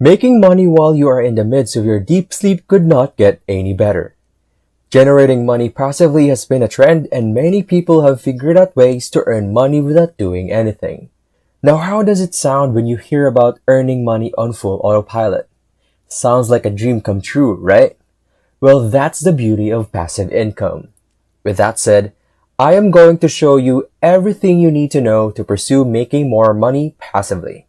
Making money while you are in the midst of your deep sleep could not get any better. Generating money passively has been a trend, and many people have figured out ways to earn money without doing anything. Now, how does it sound when you hear about earning money on full autopilot? Sounds like a dream come true, right? Well, that's the beauty of passive income. With that said, I am going to show you everything you need to know to pursue making more money passively.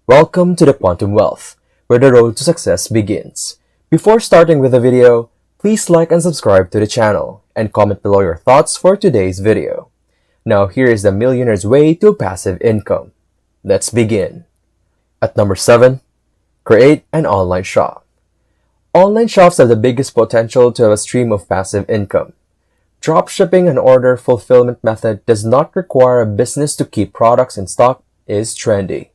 Welcome to the Quantum Wealth, where the road to success begins. Before starting with the video, please like and subscribe to the channel and comment below your thoughts for today's video. Now here is the millionaire's way to passive income. Let's begin. At number 7, create an online shop. Online shops have the biggest potential to have a stream of passive income. Dropshipping, an order fulfillment method, does not require a business to keep products in stock, is trendy.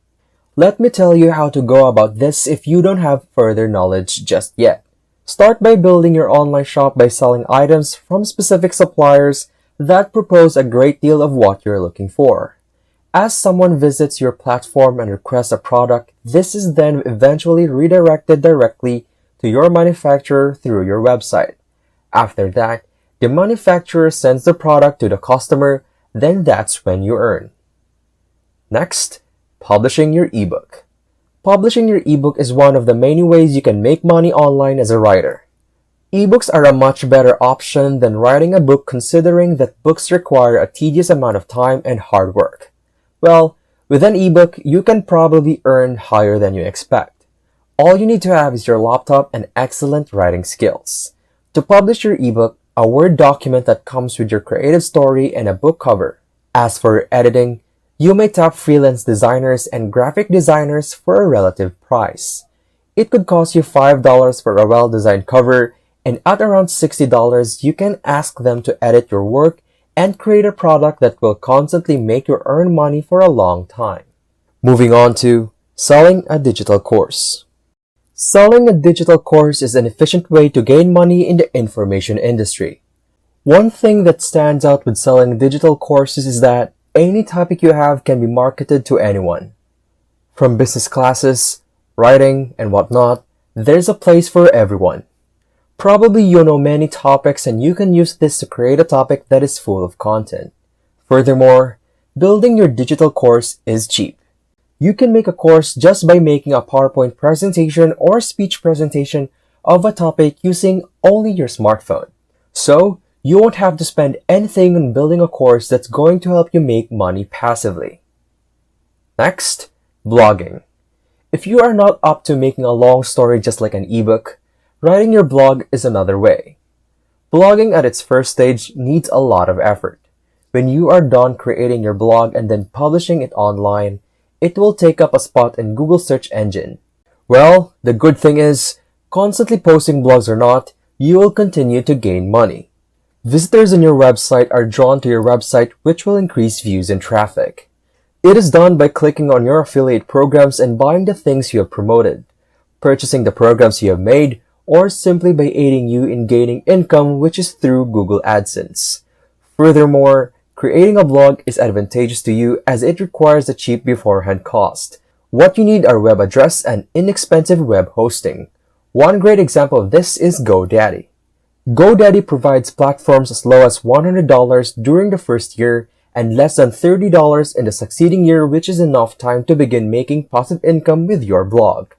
Let me tell you how to go about this if you don't have further knowledge just yet. Start by building your online shop by selling items from specific suppliers that propose a great deal of what you're looking for. As someone visits your platform and requests a product, this is then eventually redirected directly to your manufacturer through your website. After that, the manufacturer sends the product to the customer, then that's when you earn. Next, publishing your ebook. Publishing your ebook is one of the many ways you can make money online as a writer. Ebooks are a much better option than writing a book, considering that books require a tedious amount of time and hard work. Well, with an ebook, you can probably earn higher than you expect. All you need to have is your laptop and excellent writing skills. To publish your ebook, a Word document that comes with your creative story and a book cover. As for editing, you may tap freelance designers and graphic designers for a relative price. It could cost you $5 for a well-designed cover, and at around $60, you can ask them to edit your work and create a product that will constantly make you earn money for a long time. Moving on to selling a digital course. Selling a digital course is an efficient way to gain money in the information industry. One thing that stands out with selling digital courses is that any topic you have can be marketed to anyone. From business classes, writing, and whatnot, there's a place for everyone. Probably you know many topics, and you can use this to create a topic that is full of content. Furthermore, building your digital course is cheap. You can make a course just by making a PowerPoint presentation or speech presentation of a topic using only your smartphone. So, you won't have to spend anything on building a course that's going to help you make money passively. Next, blogging. If you are not up to making a long story just like an ebook, writing your blog is another way. Blogging at its first stage needs a lot of effort. When you are done creating your blog and then publishing it online, it will take up a spot in Google search engine. Well, the good thing is, constantly posting blogs or not, you will continue to gain money. Visitors on your website are drawn to your website, which will increase views and traffic. It is done by clicking on your affiliate programs and buying the things you have promoted, purchasing the programs you have made, or simply by aiding you in gaining income, which is through Google AdSense. Furthermore, creating a blog is advantageous to you as it requires a cheap beforehand cost. What you need are web address and inexpensive web hosting. One great example of this is GoDaddy. GoDaddy provides platforms as low as $100 during the first year and less than $30 in the succeeding year, which is enough time to begin making passive income with your blog.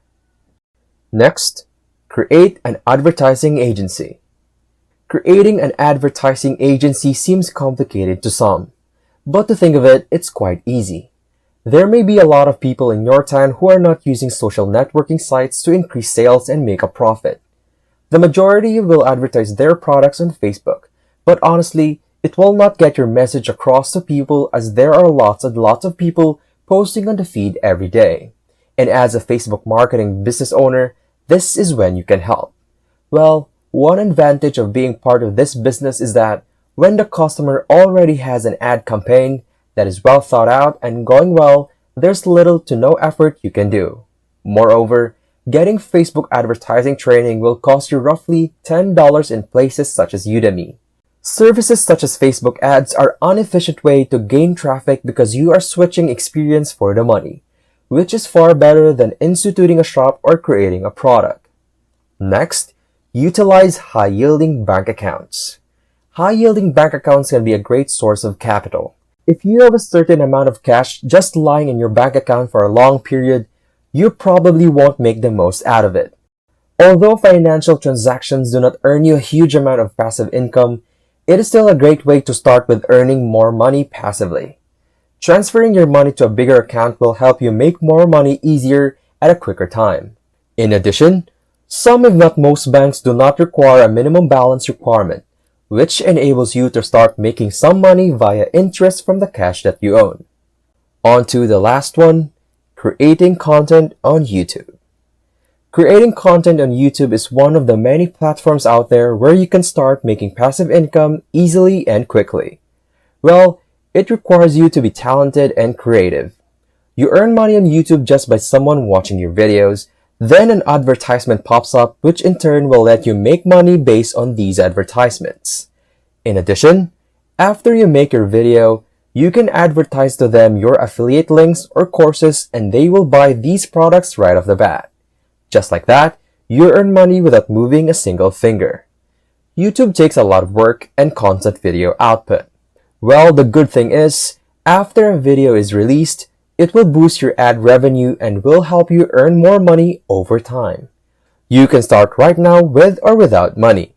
Next, create an advertising agency. Creating an advertising agency seems complicated to some, but to think of it, it's quite easy. There may be a lot of people in your town who are not using social networking sites to increase sales and make a profit. The majority will advertise their products on Facebook, but honestly, it will not get your message across to people as there are lots and lots of people posting on the feed every day. And as a Facebook marketing business owner, this is when you can help. Well, one advantage of being part of this business is that when the customer already has an ad campaign that is well thought out and going well, there's little to no effort you can do. Moreover, getting Facebook advertising training will cost you roughly $10 in places such as Udemy. Services such as Facebook ads are an inefficient way to gain traffic because you are switching experience for the money. which is far better than instituting a shop or creating a product. Next, utilize high-yielding bank accounts. High-yielding bank accounts can be a great source of capital. If you have a certain amount of cash just lying in your bank account for a long period, you probably won't make the most out of it. Although financial transactions do not earn you a huge amount of passive income, it is still a great way to start with earning more money passively. Transferring your money to a bigger account will help you make more money easier at a quicker time. In addition, some if not most banks do not require a minimum balance requirement, which enables you to start making some money via interest from the cash that you own. On to the last one, creating content on YouTube. Creating content on YouTube is one of the many platforms out there where you can start making passive income easily and quickly. Well, it requires you to be talented and creative. You earn money on YouTube just by someone watching your videos, then an advertisement pops up which in turn will let you make money based on these advertisements. In addition, after you make your video, you can advertise to them your affiliate links or courses and they will buy these products right off the bat. Just like that, you earn money without moving a single finger. YouTube takes a lot of work and constant video output. Well, the good thing is, after a video is released, it will boost your ad revenue and will help you earn more money over time. You can start right now with or without money.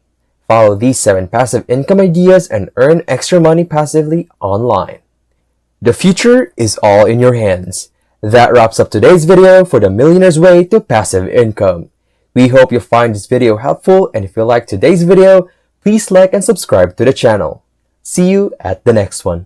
Follow these 7 passive income ideas and earn extra money passively online. The future is all in your hands. That wraps up today's video for the Millionaire's Way to Passive Income. We hope you find this video helpful, and if you like today's video, please like and subscribe to the channel. See you at the next one.